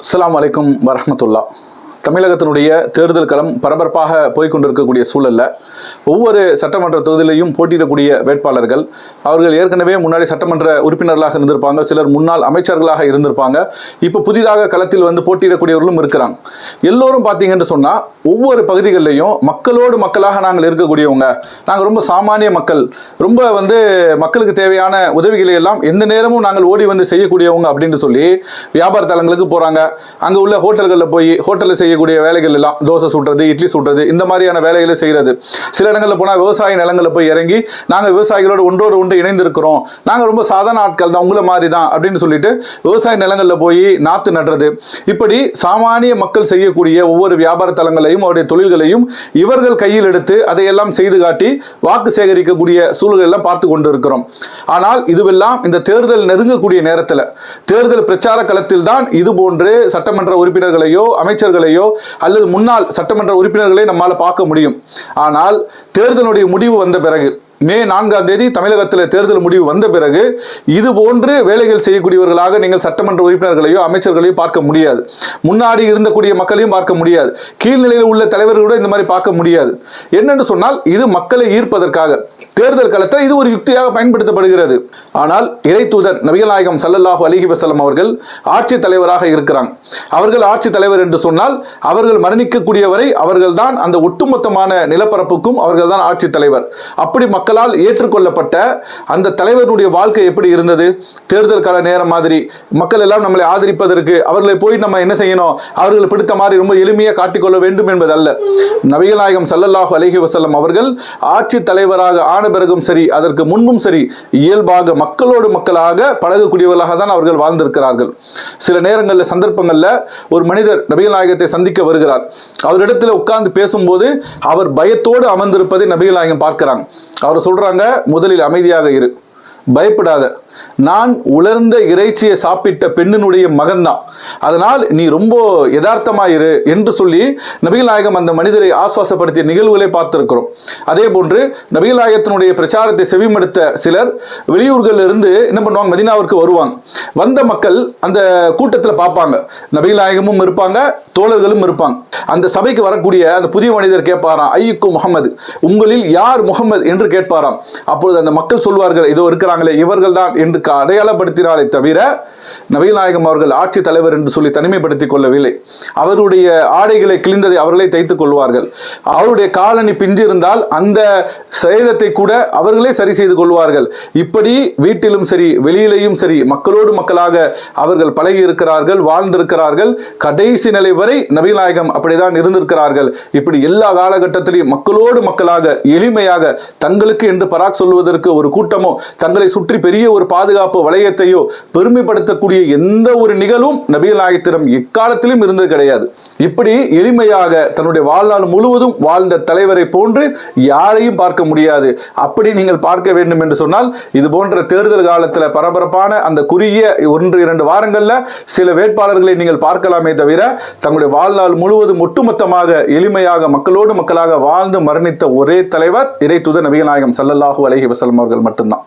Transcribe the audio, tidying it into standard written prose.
அஸ்ஸலாமு அலைக்கும் வரஹ்மத்துல்லாஹ். தமிழகத்தினுடைய தேர்தல் களம் பரபரப்பாக போய்கொண்டிருக்கக்கூடிய சூழல்ல ஒவ்வொரு சட்டமன்ற தொகுதியிலையும் போட்டியிடக்கூடிய வேட்பாளர்கள் அவர்கள் ஏற்கனவே முன்னாடி சட்டமன்ற உறுப்பினர்களாக இருந்திருப்பாங்க, சிலர் முன்னாள் அமைச்சர்களாக இருந்திருப்பாங்க, இப்போ புதிதாக களத்தில் வந்து போட்டியிடக்கூடியவர்களும் இருக்கிறாங்க. எல்லோரும் பார்த்தீங்கன்னு சொன்னால் ஒவ்வொரு பகுதிகளிலையும் மக்களோடு மக்களாக நாங்கள் இருக்கக்கூடியவங்க, நாங்கள் ரொம்ப சாமானிய மக்கள், ரொம்ப வந்து மக்களுக்கு தேவையான உதவிகளை எல்லாம் எந்த நேரமும் நாங்கள் ஓடி வந்து செய்யக்கூடியவங்க அப்படின்னு சொல்லி வியாபார தலங்களுக்கு போகிறாங்க. அங்கே உள்ள ஹோட்டல்களில் போய் ஹோட்டலில் செய்யக்கூடிய வேலைகள் எல்லாம் தோசை சுடுறது, இட்லி சுடுறது, இந்த மாதிரியான வேலைகளை செய்கிறது. சில இடங்களில் போனால் விவசாய நிலங்களில் போய் இறங்கி நாங்கள் விவசாயிகளோடு ஒன்றோடு ஒன்று இணைந்திருக்கிறோம், நாங்கள் ரொம்ப சாதாரண ஆட்கள் தான், உங்களை மாதிரி தான் அப்படின்னு சொல்லிட்டு விவசாய நிலங்களில் போய் நாற்று நடுறது, இப்படி சாமானிய மக்கள் செய்யக்கூடிய ஒவ்வொரு வியாபார தலங்களையும் அவருடைய தொழில்களையும் இவர்கள் கையில் எடுத்து அதையெல்லாம் செய்து காட்டி வாக்கு சேகரிக்கக்கூடிய சூழல்கள் எல்லாம் பார்த்து கொண்டு இருக்கிறோம். ஆனால் இதுவெல்லாம் இந்த தேர்தல் நெருங்கக்கூடிய நேரத்தில், தேர்தல் பிரச்சார களத்தில் தான் இது போன்று சட்டமன்ற உறுப்பினர்களையோ அமைச்சர்களையோ அல்லது முன்னாள் சட்டமன்ற உறுப்பினர்களை நம்மால் பார்க்க முடியும். ஆனால் தேர்தலுடைய முடிவு வந்த பிறகு, மே 4ஆம் தேதி தமிழகத்தில் தேர்தல் முடிவு வந்த பிறகு இது போன்று வேலைகள் செய்யக்கூடியவர்களாக நீங்கள் சட்டமன்ற உறுப்பினர்களையோ அமைச்சர்களையோ பார்க்க முடியாது. முன்னாடி இருந்தக்கூடிய மக்களையும் பார்க்க முடியாது, கீழ்நிலையில் உள்ள தலைவர்களோட இந்த மாதிரி பார்க்க முடியாது. என்னென்னு சொன்னால் இது மக்களை ஈர்ப்பதற்காக தேர்தல் களத்தில் இது ஒரு யுக்தியாக பயன்படுத்தப்படுகிறது. ஆனால் இறை தூதர் நபிகள் நாயகம் ஸல்லல்லாஹு அலைஹி வஸல்லம் அவர்கள் ஆட்சி தலைவராக இருக்கிறாங்க. அவர்கள் ஆட்சி தலைவர் என்று சொன்னால் அவர்கள் மரணிக்கக்கூடியவரை அவர்கள் தான் அந்த ஒட்டுமொத்தமான நிலப்பரப்புக்கும் அவர்கள் தான் ஆட்சி தலைவர். அப்படி மக்களால் ஏற்றுக்கொள்ளப்பட்ட அந்த தலைவருடைய வாழ்க்கை எப்படி இருந்தது? தேர்தல் கால நேரம் மாதிரி மக்கள் எல்லாம் நம்மளை ஆதரிப்பதற்கு அவர்களை போய் நம்ம என்ன செய்யணும், அவர்கள் பிடித்த மாதிரி ரொம்ப எளிமையாக காட்டிக்கொள்ள வேண்டும் என்பதல்ல. நபிகள் நாயகம் ஸல்லல்லாஹு அலைஹி வஸல்லம் அவர்கள் ஆட்சி தலைவராக ஆன பிறகும் சரி, அதற்கு முன்பும் சரி, இயல்பாக மக்களோடு மக்களாக பழகக்கூடியவர்களாக தான் அவர்கள் வாழ்ந்திருக்கிறார்கள். சில நேரங்களில் சந்தர்ப்பங்களில் ஒரு மனிதர் நபிகள் நாயகத்தை சந்திக்க வருகிறார். அவரிடத்தில் உட்கார்ந்து பேசும்போது அவர் பயத்தோடு அமர்ந்திருப்பதை நபிகள் நாயகம் பார்க்கிறாங்க. அவர் சொல்றாங்க, முதலில் அமைதியாக இரு, பயப்படாத, நான் உலர்ந்த இறைச்சியை சாப்பிட்ட பெண்ணினுடைய மகன்தான், அதனால் நீ ரொம்ப யதார்த்தமாயிரு என்று சொல்லி நபிகள் நாயகம் அந்த மனிதரை ஆஸ்வாசப்படுத்திய நிகழ்வுகளை பார்த்திருக்கிறோம். அதே போன்று நபிகள் நாயகத்தினுடைய பிரச்சாரத்தை செவிமடுத்த சிலர் வெளியூர்களில் இருந்து என்ன பண்ணுவாங்க, மதீனாவிற்கு வருவாங்க. வந்த மக்கள் அந்த கூட்டத்தில் பார்ப்பாங்க, நபிகள் நாயகமும் இருப்பாங்க, தோழர்களும் இருப்பாங்க. அந்த சபைக்கு வரக்கூடிய அந்த புதிய மனிதர் கேட்பாராம், ஐயுக்கு முகமது, உங்களில் யார் முகமது என்று கேட்பாராம். அப்பொழுது அந்த மக்கள் சொல்வார்கள், இதோ இருக்கிறாங்களே இவர்கள் தான் என்று அடையாளப்படுத்தினாலே தவிர நபிகள் நாயகம் அவர்கள் ஆட்சி தலைவர் என்று சொல்லி தனிமைப்படுத்திக் கொள்ளவில்லை. அவருடைய ஆடைகளை கிழிந்ததை அவர்களே தைத்துக் கொள்வார்கள். அவருடைய காலணி பிஞ்சு இருந்தால் அந்த சேதத்தை கூட அவர்களே சரி செய்து கொள்வார்கள். இப்படி வீட்டிலும் சரி வெளியிலையும் சரி மக்களோடு மக்களாக அவர்கள் பழகி இருக்கிறார்கள், வாழ்ந்திருக்கிறார்கள். கடைசி நிலை வரை நபிகள் நாயகம் அப்படிதான் இருந்திருக்கிறார்கள். இப்படி எல்லா காலகட்டத்திலையும் மக்களோடு மக்களாக எளிமையாக தங்களுக்கு என்று பராக் சொல்வதற்கு ஒரு கூட்டமோ தங்களை சுற்றி பெரிய ஒரு பாதுகாப்பு வளையத்தையோ பெருமைப்படுத்தக்கூடிய எந்த ஒரு நிகழ்வும் நபிகள் நாயகத்திடம் எக்காலத்திலும் இருந்தது கிடையாது. இப்படி எளிமையாக தன்னுடைய வாழ்நாள் முழுவதும் வாழ்ந்த தலைவரை போன்று யாரையும் பார்க்க முடியாது. அப்படி நீங்கள் பார்க்க வேண்டும் என்று சொன்னால் இது போன்ற தேர்தல் காலத்தில் பரபரப்பான அந்த குறுகிய 1-2 வாரங்கள்ல சில வேட்பாளர்களை நீங்கள் பார்க்கலாமே தவிர தங்களுடைய வாழ்நாள் முழுவதும் ஒட்டுமொத்தமாக எளிமையாக மக்களோடு மக்களாக வாழ்ந்து மரணித்த ஒரே தலைவர் இறை தூதர் நபிகள் நாயகம் ஸல்லல்லாஹு அலைஹி வஸல்லம் அவர்கள் மட்டும்தான்.